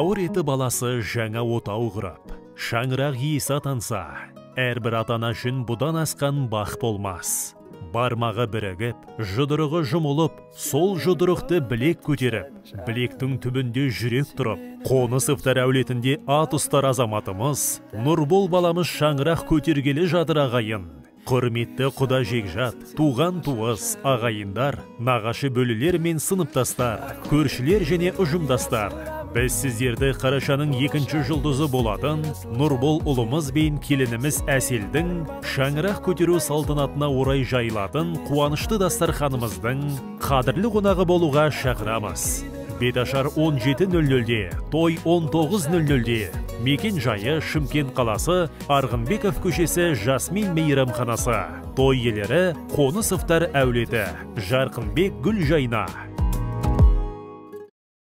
Ауыр еті баласы жаңа отау құрап, шаңырақ иесі атанса, әрбір атана үшін бұдан асқан бақ болмас. Бармағы бірігіп, жұдырығы жұмылып, сол жұдырықты білек көтеріп, білектің түбінде жүрек тұрып, Қонысовтар әулетінде ат ұстар азаматымыз, Нұрбол баламыз шаңырақ көтергелі жатыр ағайын. Құрметті құда жекжат, туған туыс, ағайындар, нағашы бөлілер мен сыныптастар, көршілер және ұжымдастар. Біз сіздерді қарашаның 2-ші жұлдызы болатын Нұрбол ұлымыз бен келініміз Әселдің шаңырақ көтеру салтанатына орай жайылатын қуанышты дастарханымыздың қадірлі қонағы болуға шақырамыз. Беташар 17:00-де, той 19:00-де, мекен жайы Шымкент қаласы, Арғынбеков көшесі, Жасмин мейрамханасы. Той иелері Қонысовтар әулеті, Жарқынбек гүл жайна.